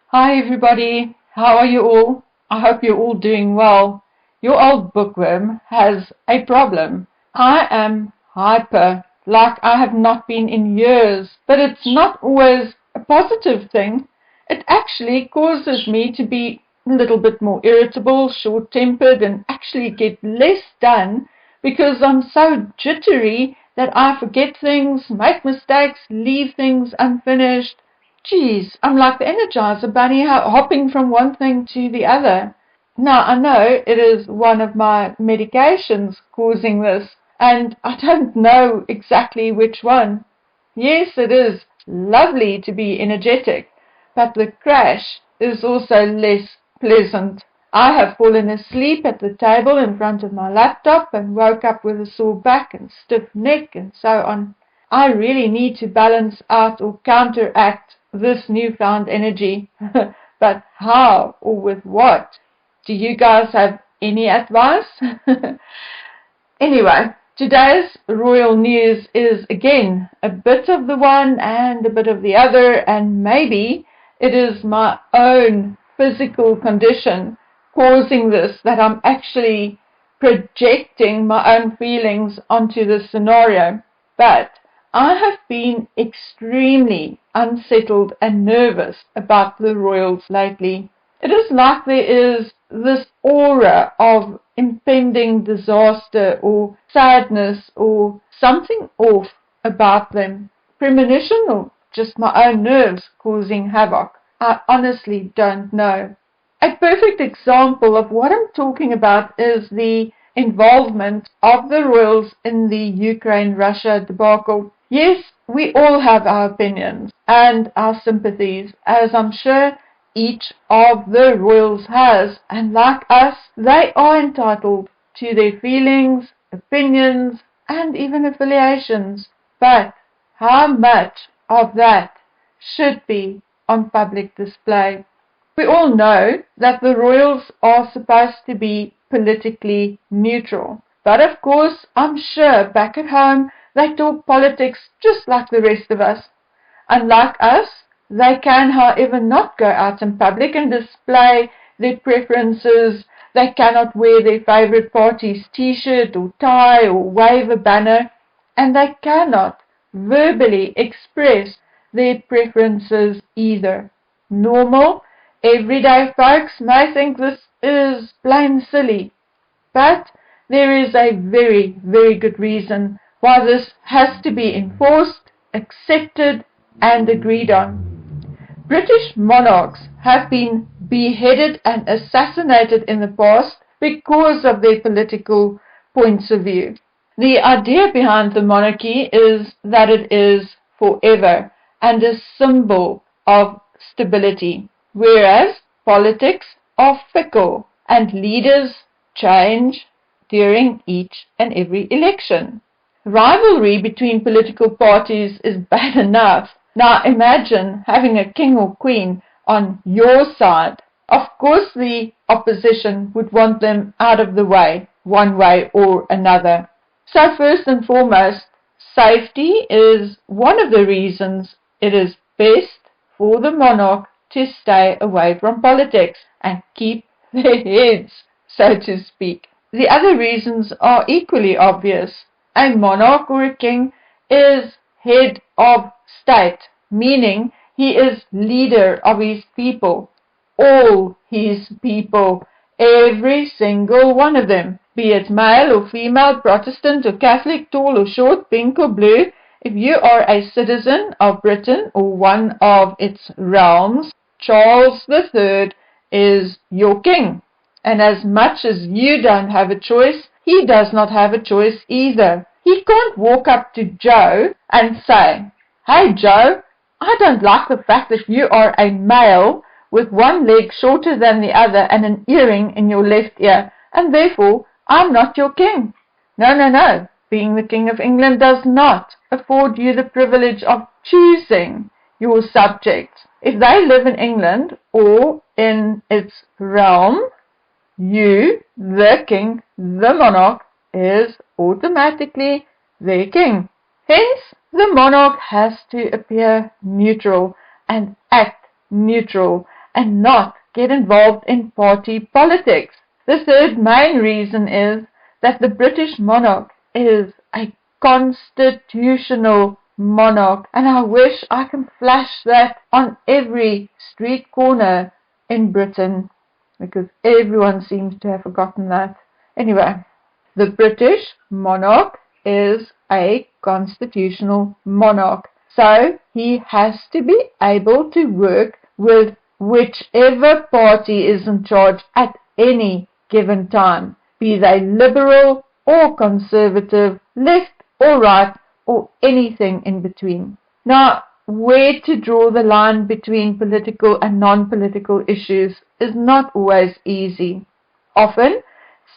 Hi everybody, how are you all? I hope you're all doing well. Your old bookworm has a problem. I am hyper, like I have not been in years, but it's not always a positive thing. It actually causes me to be a little bit more irritable, short-tempered, and actually get less done because I'm so jittery that I forget things, make mistakes, leave things unfinished. Geez, I'm like the Energizer Bunny hopping from one thing to the other. Now, I know it is one of my medications causing this, and I don't know exactly which one. Yes, it is lovely to be energetic, but the crash is also less pleasant. I have fallen asleep at the table in front of my laptop and woke up with a sore back and stiff neck and so on. I really need to balance out or counteract this newfound energy. But how or with what? Do you guys have any advice? Anyway, today's royal news is again a bit of the one and a bit of the other, and maybe it is my own physical condition causing this, that I'm actually projecting my own feelings onto this scenario. But I have been extremely unsettled and nervous about the royals lately. It is like there is this aura of impending disaster or sadness or something off about them. Premonition or just my own nerves causing havoc? I honestly don't know. A perfect example of what I'm talking about is the involvement of the royals in the Ukraine-Russia debacle. Yes, we all have our opinions and our sympathies, as I'm sure each of the royals has, and like us, they are entitled to their feelings, opinions, and even affiliations. But how much of that should be on public display? We all know that the royals are supposed to be politically neutral. But of course, I'm sure back at home they talk politics just like the rest of us. Unlike us, they can, however, not go out in public and display their preferences. They cannot wear their favorite party's t-shirt or tie or wave a banner, and they cannot verbally express their preferences either. Normal, everyday folks may think this is plain silly, but there is a very, very good reason why this has to be enforced, accepted, and agreed on. British monarchs have been beheaded and assassinated in the past because of their political points of view. The idea behind the monarchy is that it is forever and a symbol of stability, whereas politics are fickle and leaders change during each and every election. Rivalry between political parties is bad enough. Now imagine having a king or queen on your side. Of course the opposition would want them out of the way, one way or another. So first and foremost, safety is one of the reasons it is best for the monarch to stay away from politics and keep their heads, so to speak. The other reasons are equally obvious. A monarch or a king is head of state, meaning he is leader of his people. All his people, every single one of them, be it male or female, Protestant or Catholic, tall or short, pink or blue. If you are a citizen of Britain or one of its realms, Charles III is your king. And as much as you don't have a choice, he does not have a choice either. He can't walk up to Joe and say, "Hey Joe, I don't like the fact that you are a male with one leg shorter than the other and an earring in your left ear, and therefore I'm not your king." No, no, no. Being the King of England does not afford you the privilege of choosing your subjects. If they live in England or in its realm, you, the king, the monarch, is automatically their king. Hence, the monarch has to appear neutral and act neutral and not get involved in party politics. The third main reason is that the British monarch is a constitutional monarch, and I wish I can flash that on every street corner in Britain, because everyone seems to have forgotten that. Anyway, the British monarch is a constitutional monarch, so he has to be able to work with whichever party is in charge at any given time, be they liberal or conservative, left or right, or anything in between. Now, where to draw the line between political and non-political issues is not always easy. Often,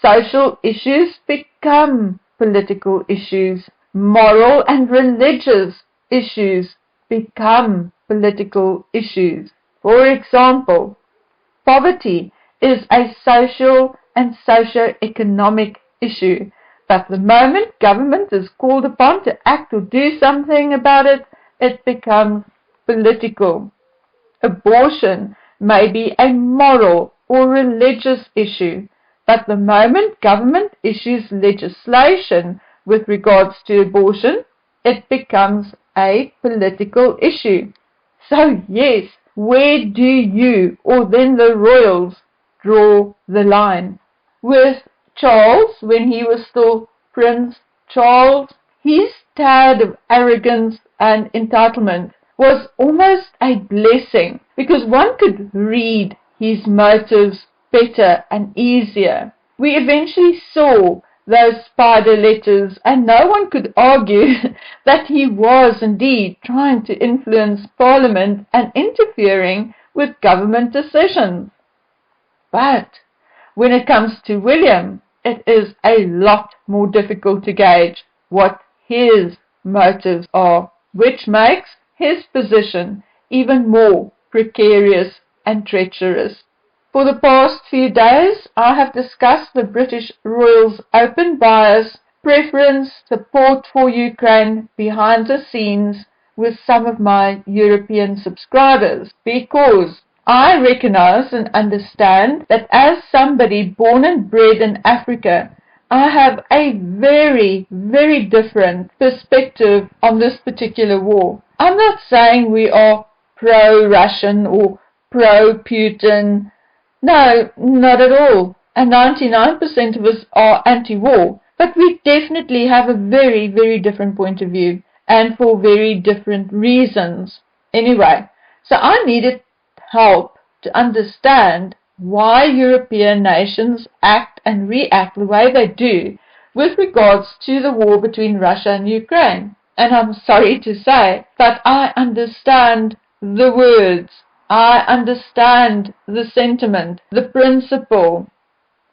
social issues become political issues. Moral and religious issues become political issues. For example, poverty is a social and socio-economic issue, but the moment government is called upon to act or do something about it, it becomes political. Abortion may be a moral or religious issue, but the moment government issues legislation with regards to abortion, it becomes a political issue. So yes, where do you, or then the royals, draw the line? With Charles, when he was still Prince Charles, his tad of arrogance and entitlement was almost a blessing, because one could read his motives better and easier. We eventually saw those spider letters, and no one could argue that he was indeed trying to influence Parliament and interfering with government decisions. But when it comes to William, it is a lot more difficult to gauge what his motives are, which makes his position even more precarious and treacherous. For the past few days, I have discussed the British royals' open bias, preference, support for Ukraine behind the scenes with some of my European subscribers, because I recognize and understand that as somebody born and bred in Africa, I have a very, very different perspective on this particular war. I'm not saying we are pro-Russian or pro-Putin. No, not at all. And 99% of us are anti-war. But we definitely have a very, very different point of view, and for very different reasons. Anyway, so I needed help to understand why European nations act and react the way they do with regards to the war between Russia and Ukraine. And I'm sorry to say, but I understand the words. I understand the sentiment, the principle.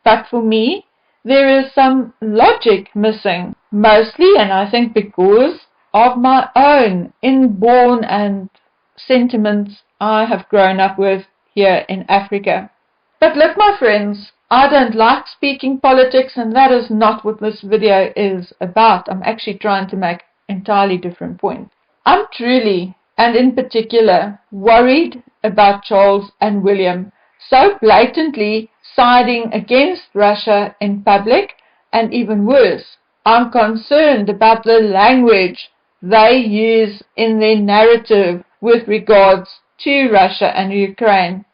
But for me, there is some logic missing, mostly, and I think because of my own inborn and sentiments I have grown up with here in Africa. But look, my friends, I don't like speaking politics, and that is not what this video is about. I'm actually trying to make an entirely different point. I'm truly, and in particular, worried about Charles and William so blatantly siding against Russia in public, and even worse, I'm concerned about the language they use in their narrative with regards to Russia and Ukraine.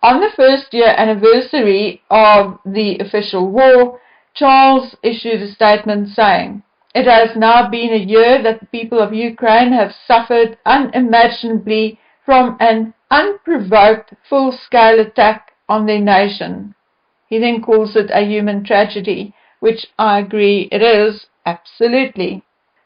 On the first-year anniversary of the official war, Charles issued a statement saying, "It has now been a year that the people of Ukraine have suffered unimaginably from an unprovoked full-scale attack on their nation." He then calls it a human tragedy, which I agree it is, absolutely.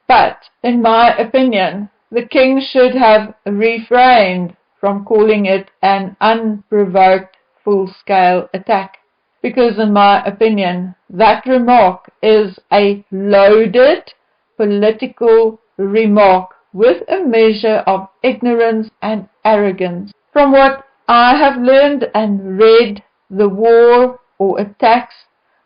But, in my opinion, the king should have refrained from calling it an unprovoked full-scale attack, because in my opinion, that remark is a loaded political remark with a measure of ignorance and arrogance. From what I have learned and read, the war or attacks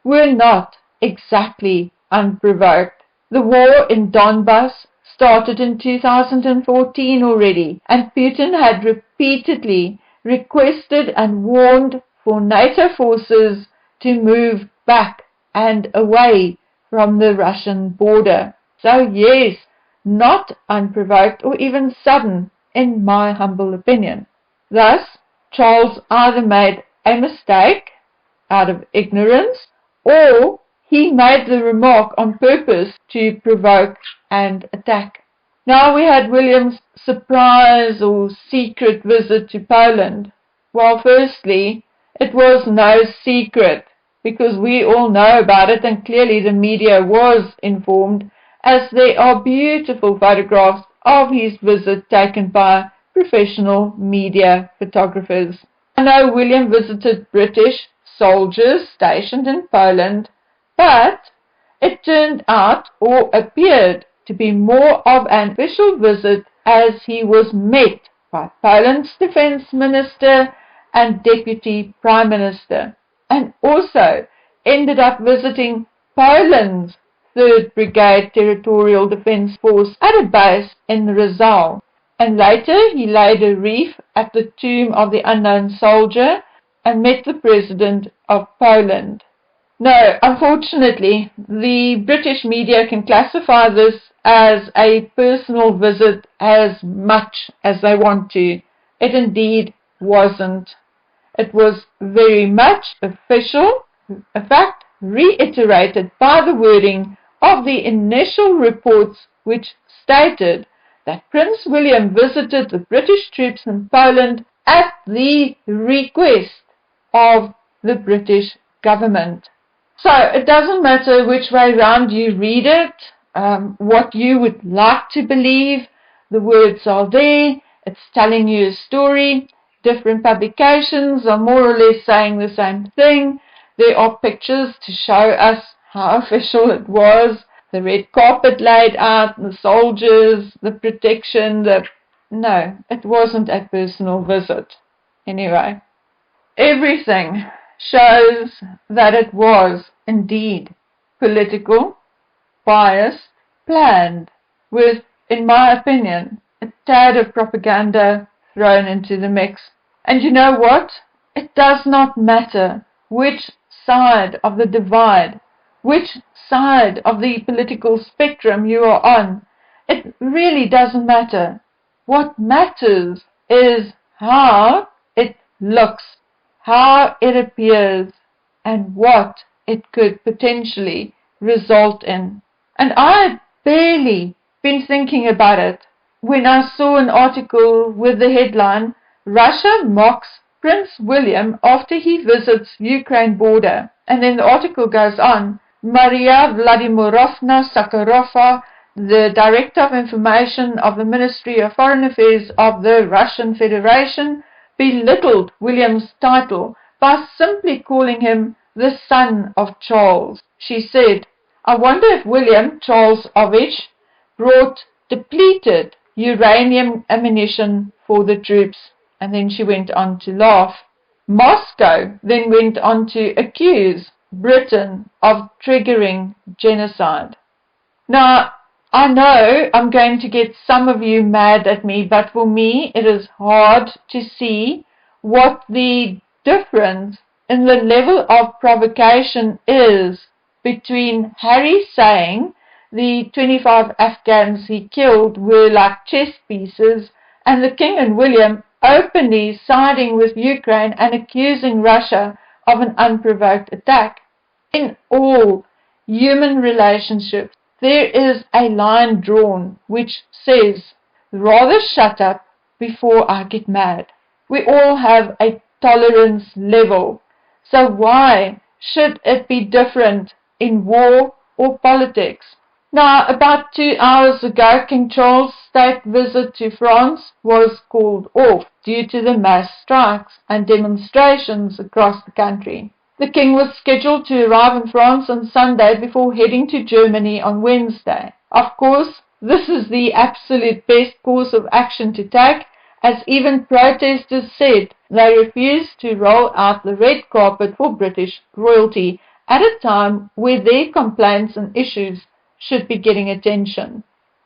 were not exactly unprovoked. The war in Donbass started in 2014 already, and Putin had repeatedly requested and warned for NATO forces to move back and away from the Russian border. So yes, not unprovoked or even sudden, in my humble opinion. Thus, Charles either made a mistake out of ignorance, or he made the remark on purpose to provoke and attack. Now we had William's surprise or secret visit to Poland. Well, firstly, it was no secret, because we all know about it, and clearly the media was informed, as there are beautiful photographs of his visit taken by professional media photographers. I know William visited British soldiers stationed in Poland, but it turned out, or appeared, to be more of an official visit, as he was met by Poland's Defense Minister and Deputy Prime Minister, and also ended up visiting Poland's 3rd Brigade Territorial Defense Force at a base in Rizal, and later he laid a wreath at the tomb of the unknown soldier and met the President of Poland. No, unfortunately, the British media can classify this as a personal visit as much as they want to. It indeed wasn't. It was very much official, a fact reiterated by the wording of the initial reports, which stated that Prince William visited the British troops in Poland at the request of the British government. So it doesn't matter which way round you read it, what you would like to believe, the words are there, it's telling you a story. Different publications are more or less saying the same thing. There are pictures to show us how official it was, the red carpet laid out, the soldiers, the protection, No, it wasn't a personal visit. Anyway, everything shows that it was indeed political, biased, planned, with, in my opinion, a tad of propaganda thrown into the mix. And you know what? It does not matter which side of the divide, which side of the political spectrum you are on. It really doesn't matter. What matters is how it looks, how it appears, and what it could potentially result in. And I had barely been thinking about it when I saw an article with the headline, Russia mocks Prince William after he visits Ukraine border. And then the article goes on, Maria Vladimirovna Sakharova, the Director of Information of the Ministry of Foreign Affairs of the Russian Federation, belittled William's title by simply calling him the son of Charles. She said, I wonder if William Charlesovich brought depleted uranium ammunition for the troops. And then she went on to laugh. Moscow then went on to accuse Britain of triggering genocide. Now, I know I'm going to get some of you mad at me, but for me it is hard to see what the difference in the level of provocation is between Harry saying the 25 Afghans he killed were like chess pieces, and the King and William openly siding with Ukraine and accusing Russia of an unprovoked attack. In all human relationships, there is a line drawn which says, rather shut up before I get mad. We all have a tolerance level, so why should it be different in war or politics? Now, about 2 hours ago, King Charles' state visit to France was called off due to the mass strikes and demonstrations across the country. The King was scheduled to arrive in France on Sunday before heading to Germany on Wednesday. Of course, this is the absolute best course of action to take, as even protesters said they refused to roll out the red carpet for British royalty at a time where their complaints and issues should be getting attention.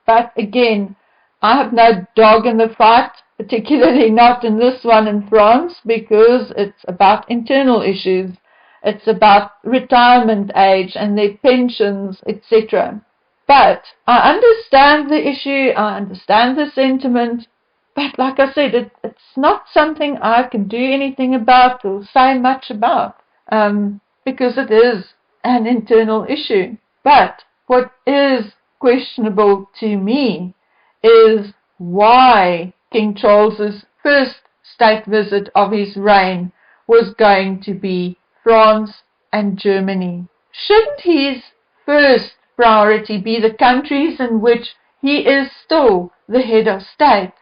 But again, I have no dog in the fight. particularly not in this one in France, because it's about internal issues. It's about retirement age and their pensions, etc. But I understand the issue, I understand the sentiment, but like I said, it's not something I can do anything about or say much about, because it is an internal issue. But what is questionable to me is why King Charles's first state visit of his reign was going to be France and Germany. Shouldn't his first priority be the countries in which he is still the head of state?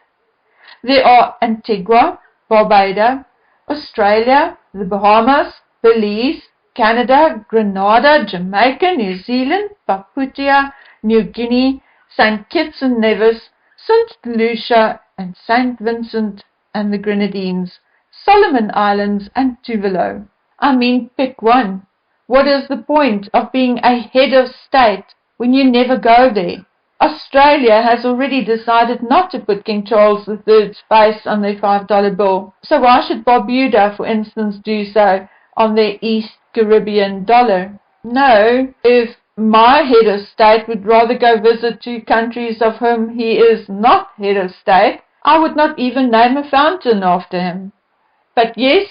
There are Antigua, Barbuda, Australia, the Bahamas, Belize, Canada, Grenada, Jamaica, New Zealand, Papua New Guinea, St. Kitts and Nevis, St. Lucia and St. Vincent and the Grenadines, Solomon Islands and Tuvalu. I mean, pick one. What is the point of being a head of state when you never go there? Australia has already decided not to put King Charles III's face on their $5 bill, so why should Barbuda, for instance, do so on their East Caribbean dollar? No, if my head of state would rather go visit two countries of whom he is not head of state, I would not even name a fountain after him. But yes,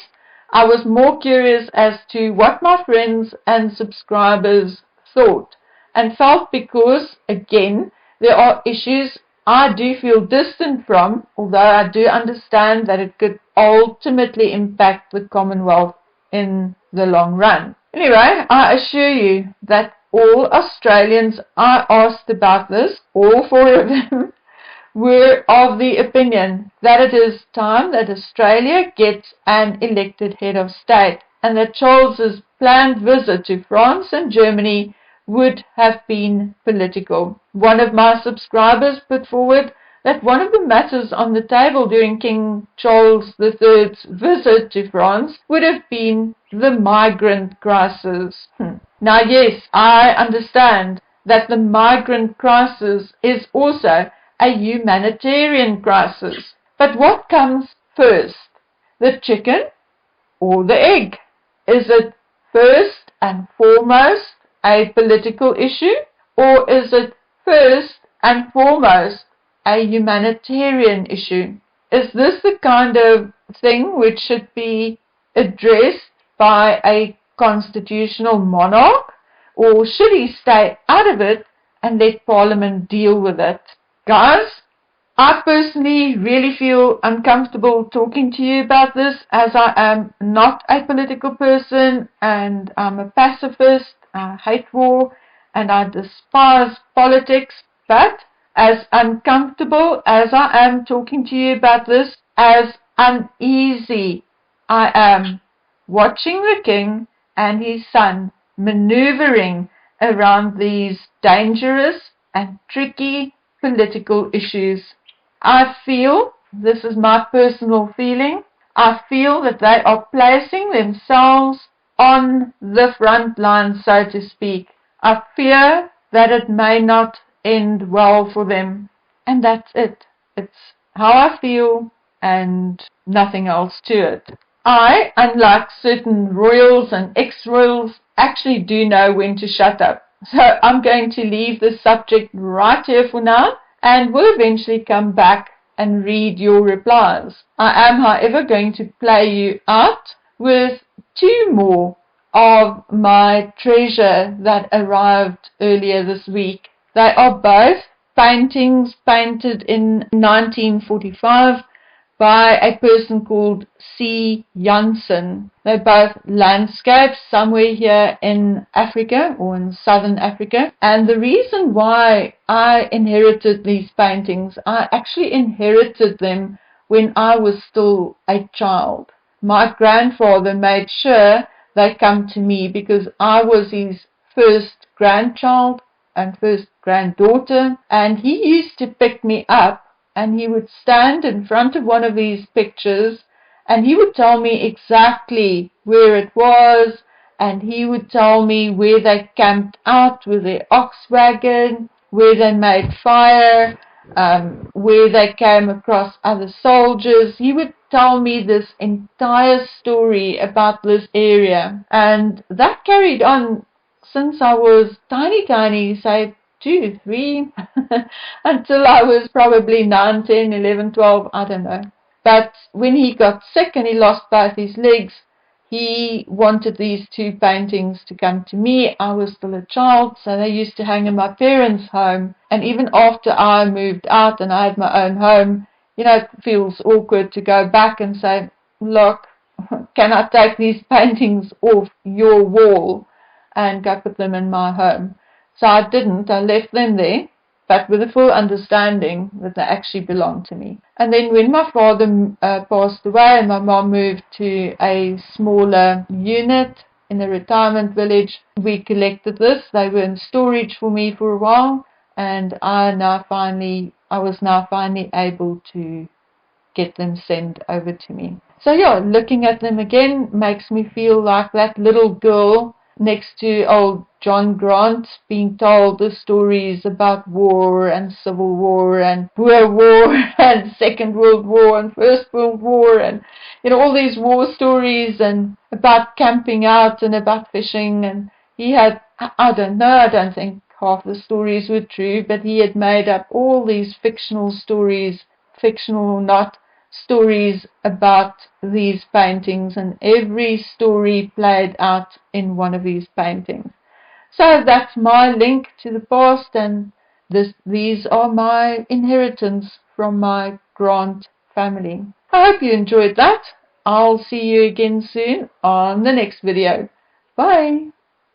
I was more curious as to what my friends and subscribers thought, and felt because, again, there are issues I do feel distant from, although I do understand that it could ultimately impact the Commonwealth in the long run. Anyway, I assure you that all Australians I asked about this, all four of them, were of the opinion that it is time that Australia gets an elected head of state, and that Charles's planned visit to France and Germany would have been political. One of my subscribers put forward that one of the matters on the table during King Charles III's visit to France would have been the migrant crisis. Now yes, I understand that the migrant crisis is also a humanitarian crisis. But what comes first, the chicken or the egg? Is it first and foremost a political issue, or is it first and foremost a humanitarian issue? Is this the kind of thing which should be addressed by a constitutional monarch, or should he stay out of it and let Parliament deal with it? Guys, I personally really feel uncomfortable talking to you about this, as I am not a political person and I'm a pacifist. I hate war and I despise politics, but as uncomfortable as I am talking to you about this, as uneasy I am watching the king and his son maneuvering around these dangerous and tricky political issues. I feel, this is my personal feeling, I feel that they are placing themselves on the front line, so to speak. I fear that it may not end well for them. And that's it. It's how I feel and nothing else to it. I, unlike certain royals and ex-royals, actually do know when to shut up. So I'm going to leave the subject right here for now, and will eventually come back and read your replies. I am, however, going to play you out with two more of my treasure that arrived earlier this week. They are both paintings painted in 1945 by a person called C. Janssen. They're both landscapes somewhere here in Africa or in southern Africa. And the reason why I inherited these paintings, I actually inherited them when I was still a child. My grandfather made sure they come to me because I was his first grandchild and first granddaughter, and he used to pick me up and he would stand in front of one of these pictures and he would tell me exactly where it was, and he would tell me where they camped out with their ox wagon, where they made fire, where they came across other soldiers. He would tell me this entire story about this area, and that carried on since I was tiny, say 2, 3, until I was probably 9, 10, 11, 12, I don't know. But when he got sick and he lost both his legs, he wanted these 2 paintings to come to me. I was still a child, so they used to hang in my parents' home. And even after I moved out and I had my own home, you know, it feels awkward to go back and say, look, can I take these paintings off your wall and go put them in my home? So I didn't. I left them there, but with the full understanding that they actually belonged to me. And then when my father passed away and my mom moved to a smaller unit in a retirement village, we collected this. They were in storage for me for a while, and I was now finally able to get them sent over to me. So yeah, looking at them again makes me feel like that little girl next to old John Grant being told the stories about war and Civil War and Boer War and Second World War and First World War, and you know, all these war stories, and about camping out and about fishing. And he had, I don't know, I don't think half the stories were true, but he had made up all these fictional stories, fictional or not, stories about these paintings, and every story played out in one of these paintings. So that's my link to the past, and these are my inheritance from my Grant family. I hope you enjoyed that. I'll see you again soon on the next video. Bye!